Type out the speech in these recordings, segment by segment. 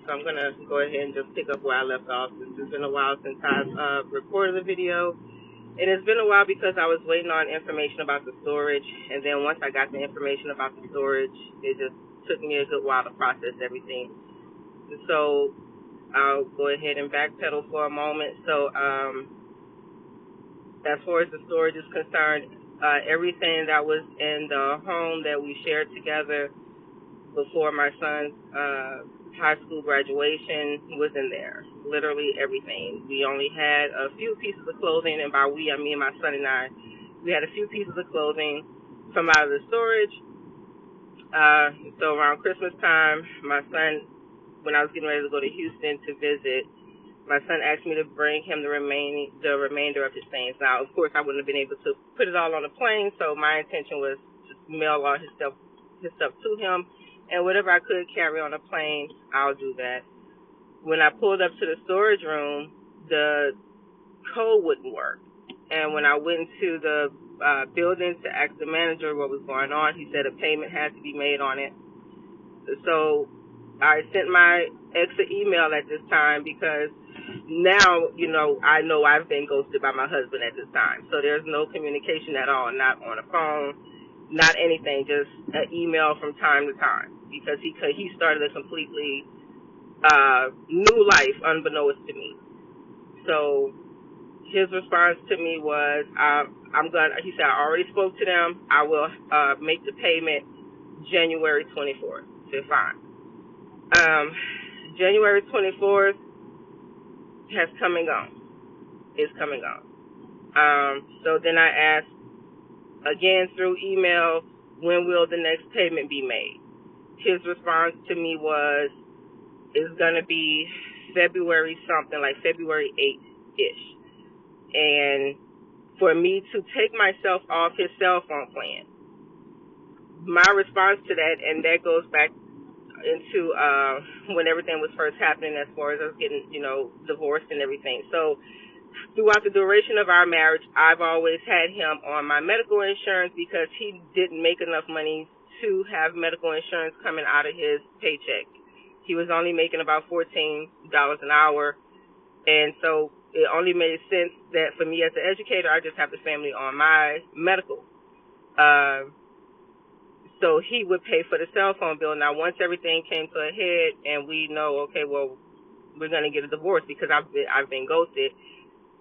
so I'm going to go ahead and just pick up where I left off. It's been a while since I've recorded the video. And it's been a while because I was waiting on information about the storage, and then once I got the information about the storage, it just took me a good while to process everything. So I'll go ahead and backpedal for a moment. So as far as the storage is concerned, everything that was in the home that we shared together before my son's high school graduation was in there. Literally everything. We only had a few pieces of clothing, and by we, I mean my son and I. We had a few pieces of clothing from out of the storage. So around Christmas time, my son, when I was getting ready to go to Houston to visit, my son asked me to bring him the remainder of his things. Now, of course, I wouldn't have been able to put it all on the plane, so my intention was to mail all his stuff to him. And whatever I could carry on a plane, I'll do that. When I pulled up to the storage room, the code wouldn't work. And when I went to the building to ask the manager what was going on, he said a payment had to be made on it. So I sent my ex an email at this time because now, I know I've been ghosted by my husband at this time. So there's no communication at all, not on the phone, not anything, just an email from time to time, because he started a completely new life unbeknownst to me. So his response to me was, he said, I already spoke to them. I will make the payment January 24th. I said, fine. January 24th has come and gone. It's come and gone. So then I asked, again through email, when will the next payment be made? His response to me was, it's going to be February something, like February 8th-ish. And for me to take myself off his cell phone plan, my response to that, and that goes back into when everything was first happening as far as us getting, divorced and everything. So throughout the duration of our marriage, I've always had him on my medical insurance because he didn't make enough money to have medical insurance coming out of his paycheck. He was only making about $14 an hour, and so it only made sense that for me as an educator, I just have the family on my medical. So he would pay for the cell phone bill. Now, once everything came to a head and we know, okay, well, we're going to get a divorce because I've been ghosted,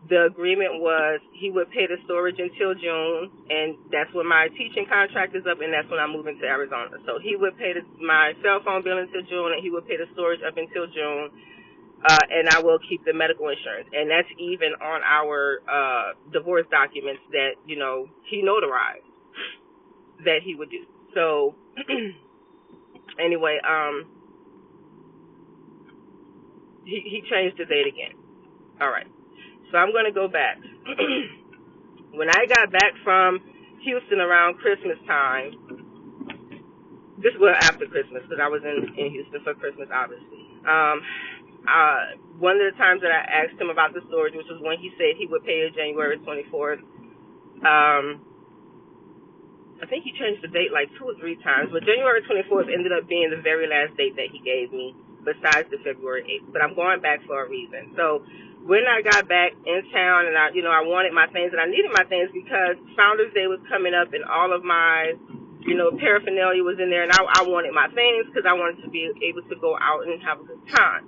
the agreement was he would pay the storage until June, and that's when my teaching contract is up, and that's when I'm moving to Arizona. So he would pay my cell phone bill until June, and he would pay the storage up until June, and I will keep the medical insurance. And that's even on our divorce documents that, he notarized that he would do. So anyway, he changed the date again. All right. So I'm going to go back. When I got back from Houston around Christmas time, this was after Christmas because I was in Houston for Christmas, obviously. One of the times that I asked him about the storage, which was when he said he would pay it January 24th, I think he changed the date like 2 or 3 times, but January 24th ended up being the very last date that he gave me, besides the February 8th. But I'm going back for a reason. So when I got back in town and I wanted my things and I needed my things because Founders Day was coming up and all of my, paraphernalia was in there, and I wanted my things because I wanted to be able to go out and have a good time.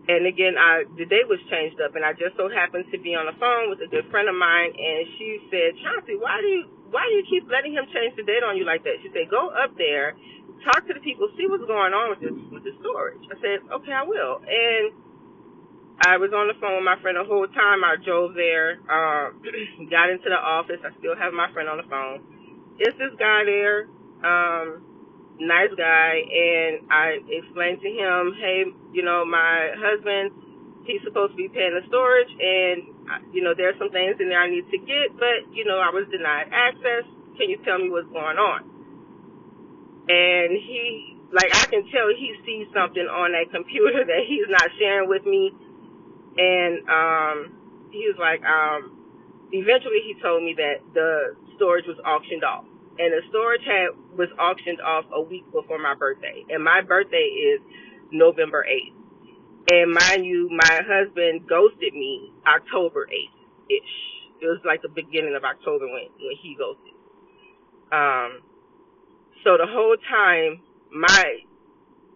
And again, the date was changed up, and I just so happened to be on the phone with a good friend of mine, and she said, Chauncey, why do you keep letting him change the date on you like that? She said, go up there, talk to the people, see what's going on with the storage. I said, okay, I will. And I was on the phone with my friend the whole time. I drove there, got into the office. I still have my friend on the phone. It's this guy there, nice guy, and I explained to him, hey, my husband, he's supposed to be paying the storage, and, there's some things in there I need to get, but, I was denied access. Can you tell me what's going on? And he, I can tell he sees something on that computer that he's not sharing with me, and he was like, eventually he told me that the storage was auctioned off. And the storage was auctioned off a week before my birthday. And my birthday is November 8th. And mind you, my husband ghosted me October 8th-ish. It was like the beginning of October when he ghosted. So the whole time, my,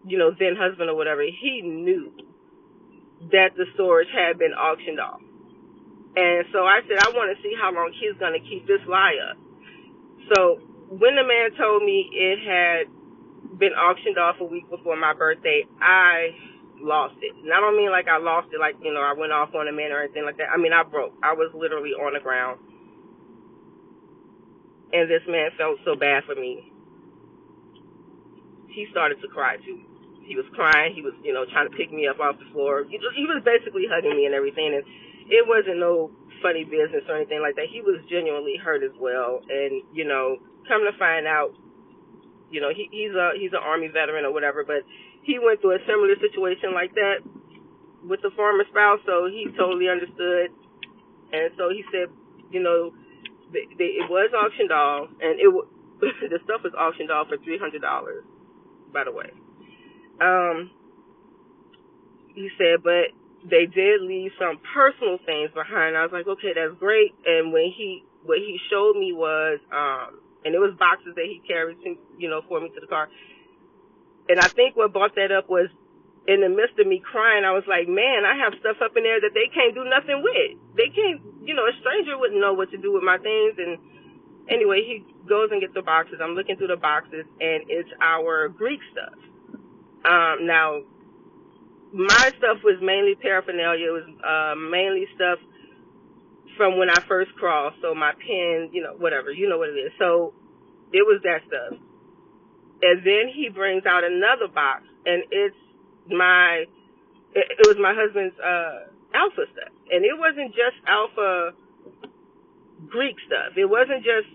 then husband or whatever, he knew that the storage had been auctioned off. And so I said, I want to see how long he's going to keep this lie up. So when the man told me it had been auctioned off a week before my birthday, I lost it. And I don't mean like I lost it like, I went off on a man or anything like that. I mean, I broke. I was literally on the ground. And this man felt so bad for me. He started to cry too. He was crying. He was, trying to pick me up off the floor. He was basically hugging me and everything. And it wasn't no funny business or anything like that. He was genuinely hurt as well. And, come to find out, he's an Army veteran or whatever, but he went through a similar situation like that with the former spouse, so he totally understood. And so he said, it was auctioned off, and the stuff was auctioned off for $300, by the way. He said, but they did leave some personal things behind. I was like, okay, that's great. And what he showed me was, and it was boxes that he carried, for me to the car. And I think what brought that up was, in the midst of me crying, I was like, man, I have stuff up in there that they can't do nothing with. They can't, a stranger wouldn't know what to do with my things. And anyway, he goes and gets the boxes. I'm looking through the boxes, and it's our Greek stuff. Now, my stuff was mainly paraphernalia. It was mainly stuff from when I first crawled. So my pen, whatever, you know what it is. So it was that stuff. And then he brings out another box, and it was my husband's Alpha stuff. And it wasn't just Alpha Greek stuff. It wasn't just,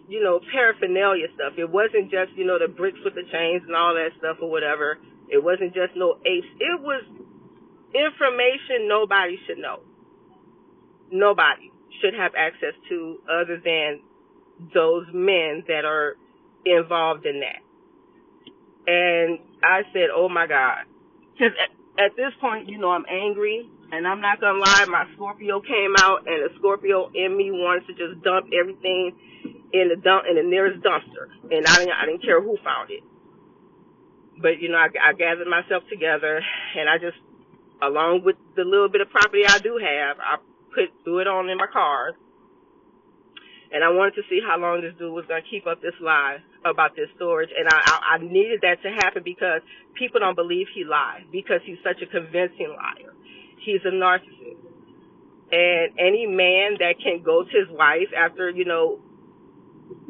paraphernalia stuff. It wasn't just, the bricks with the chains and all that stuff or whatever. It wasn't just no apes. It was information nobody should know. Nobody should have access to other than those men that are involved in that. And I said, oh my God. Because at this point, I'm angry, and I'm not going to lie, my Scorpio came out, and the Scorpio in me wanted to just dump everything in the nearest dumpster. And I didn't care who found it. But, I gathered myself together, and I just, along with the little bit of property I do have, I threw it on in my car. And I wanted to see how long this dude was going to keep up this lie about this storage. And I needed that to happen because people don't believe he lied, because he's such a convincing liar. He's a narcissist. And any man that can go to his wife after,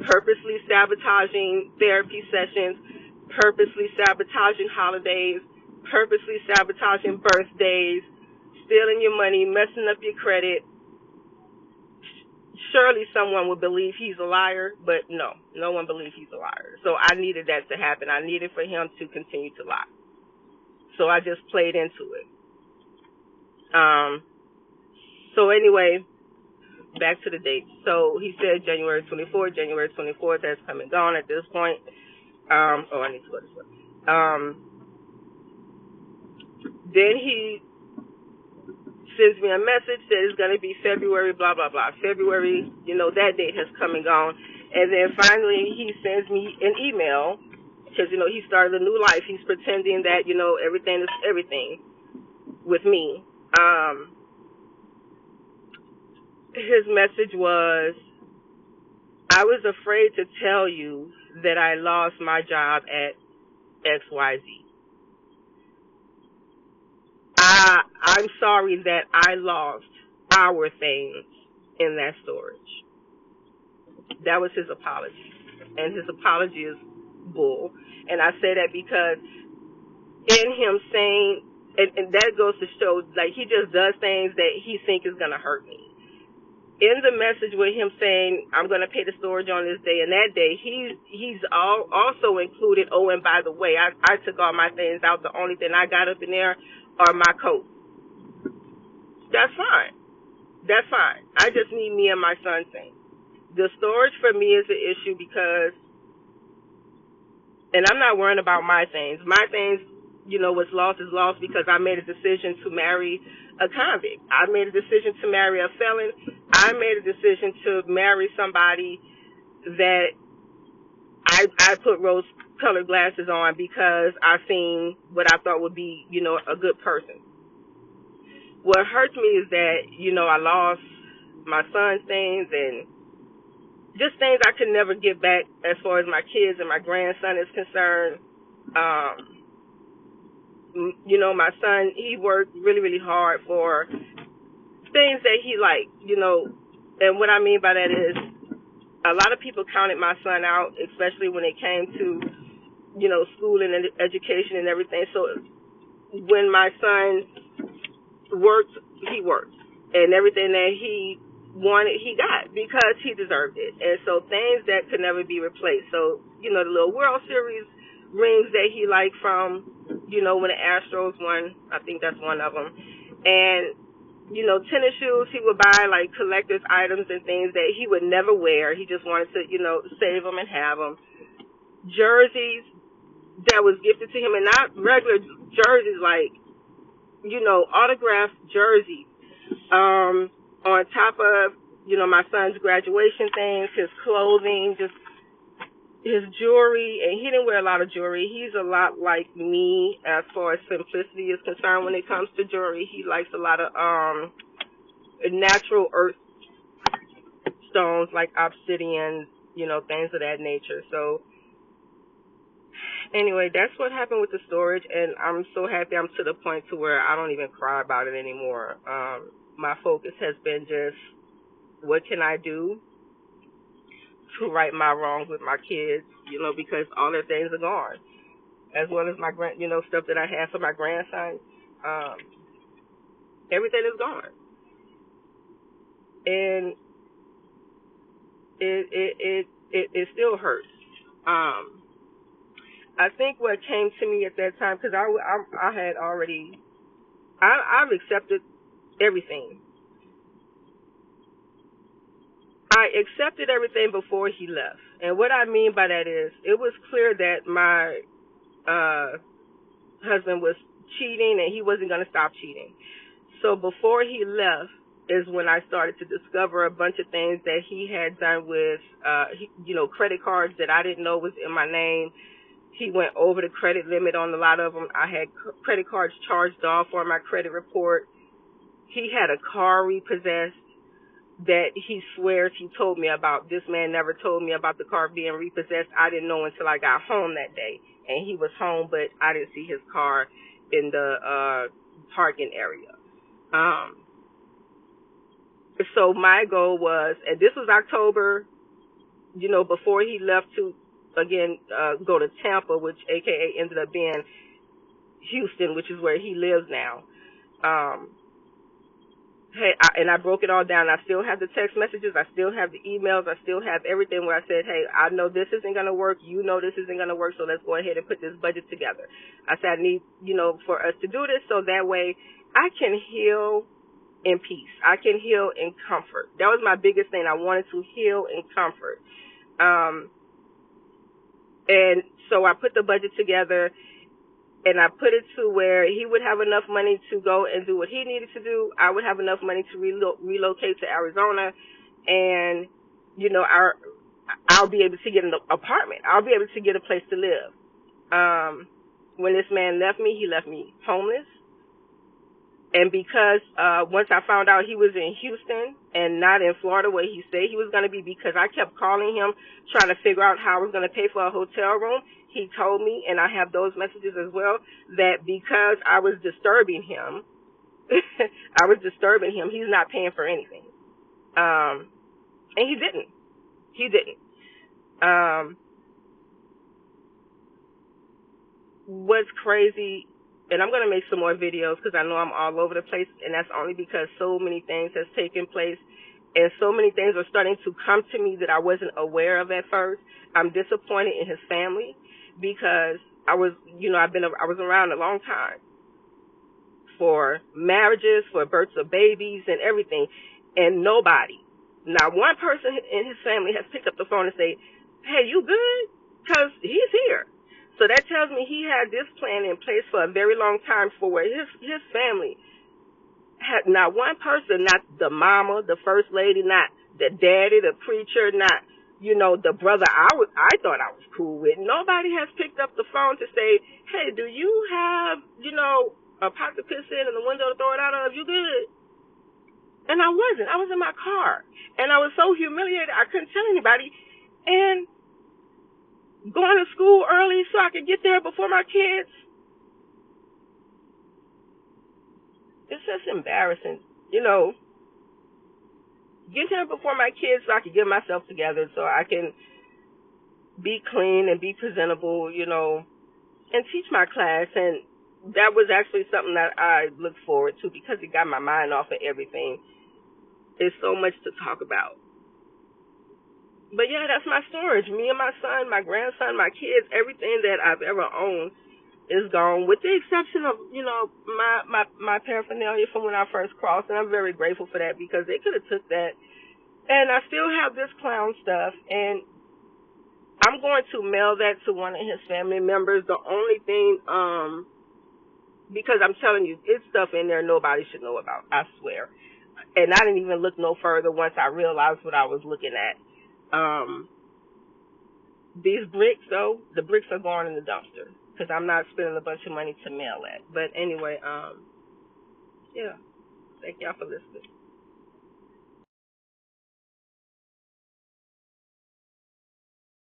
purposely sabotaging therapy sessions, purposely sabotaging holidays, purposely sabotaging birthdays, stealing your money, messing up your credit, surely someone would believe he's a liar, but no one believes he's a liar. So I needed that to happen. I needed for him to continue to lie. So I just played into it. So anyway, back to the date. So he said January 24th. January 24th has come and gone at this point. I need to go this way. Then he sends me a message, says it's going to be February, blah, blah, blah. February, that date has come and gone. And then finally he sends me an email because, he started a new life. He's pretending that, everything is everything with me. His message was, I was afraid to tell you that I lost my job at XYZ. I'm sorry that I lost our things in that storage. That was his apology. And his apology is bull. And I say that because in him saying, and that goes to show, like, he just does things that he thinks is going to hurt me. In the message with him saying, I'm going to pay the storage on this day and that day, he's also included, oh, and by the way, I took all my things out. The only thing I got up in there are my coats. That's fine. That's fine. I just need me and my son's things. The storage for me is an issue because, and I'm not worrying about my things. My things, what's lost is lost because I made a decision to marry a convict. I made a decision to marry a felon. I made a decision to marry somebody that I put rose-colored glasses on because I seen what I thought would be, a good person. What hurts me is that, I lost my son's things and just things I could never get back as far as my kids and my grandson is concerned. My son, he worked really, really hard for things that he liked, and what I mean by that is a lot of people counted my son out, especially when it came to, school and education and everything. So when my son worked, he worked. And everything that he wanted, he got because he deserved it. And so things that could never be replaced. So, the little World Series rings that he liked from, when the Astros won, I think that's one of them. And tennis shoes, he would buy like collector's items and things that he would never wear. He just wanted to, save them and have them. Jerseys that was gifted to him, and not regular jerseys, like, autographed jerseys. On top of, my son's graduation things, his clothing, just his jewelry, and he didn't wear a lot of jewelry. He's a lot like me as far as simplicity is concerned when it comes to jewelry. He likes a lot of natural earth stones like obsidian, things of that nature. So anyway, that's what happened with the storage, and I'm so happy I'm to the point to where I don't even cry about it anymore. My focus has been just, what can I do to right my wrongs with my kids, because all their things are gone, as well as my stuff that I had for my grandson. Everything is gone, and it still hurts. I think what came to me at that time, because I had already, I've accepted everything. I accepted everything before he left. And what I mean by that is, it was clear that my husband was cheating and he wasn't going to stop cheating. So before he left is when I started to discover a bunch of things that he had done with, credit cards that I didn't know was in my name. He went over the credit limit on a lot of them. I had credit cards charged off on my credit report. He had a car repossessed that he swears he told me about. This man never told me about the car being repossessed. I didn't know until I got home that day. And he was home, but I didn't see his car in the parking area. So my goal was, and this was October, before he left to, again, go to Tampa, which AKA ended up being Houston, which is where he lives now. And I broke it all down. I still have the text messages. I still have the emails. I still have everything where I said, hey, I know this isn't going to work. You know this isn't going to work, so let's go ahead and put this budget together. I said I need, for us to do this so that way I can heal in peace. I can heal in comfort. That was my biggest thing. I wanted to heal in comfort. And so I put the budget together, and I put it to where he would have enough money to go and do what he needed to do. I would have enough money to relocate to Arizona, and, I'll be able to get an apartment. I'll be able to get a place to live. When this man left me, he left me homeless. And because once I found out he was in Houston and not in Florida where he said he was going to be, because I kept calling him trying to figure out how I was going to pay for a hotel room, he told me, and I have those messages as well, that because I was disturbing him, he's not paying for anything. And he didn't. What's crazy, and I'm going to make some more videos because I know I'm all over the place, and that's only because so many things has taken place and so many things are starting to come to me that I wasn't aware of at first. I'm disappointed in his family because I was around a long time for marriages, for births of babies and everything, and nobody, not one person in his family has picked up the phone and say, hey, you good? Because he's here. So that tells me he had this plan in place for a very long time for where his family had not one person, not the mama, the first lady, not the daddy, the preacher, not, the brother I thought I was cool with. Nobody has picked up the phone to say, hey, do you have, a pot to piss in and a window to throw it out of? You good? And I wasn't. I was in my car. And I was so humiliated I couldn't tell anybody. And going to school early so I could get there before my kids. It's just embarrassing, Get there before my kids so I can get myself together so I can be clean and be presentable, and teach my class. And that was actually something that I looked forward to because it got my mind off of everything. There's so much to talk about. But yeah, that's my storage. Me and my son, my grandson, my kids, everything that I've ever owned is gone, with the exception of, my paraphernalia from when I first crossed, and I'm very grateful for that because they could have took that. And I still have this clown stuff, and I'm going to mail that to one of his family members. The only thing, because I'm telling you, it's stuff in there nobody should know about, I swear. And I didn't even look no further once I realized what I was looking at. These bricks, though, the bricks are going in the dumpster because I'm not spending a bunch of money to mail that. But anyway, yeah, thank y'all for listening.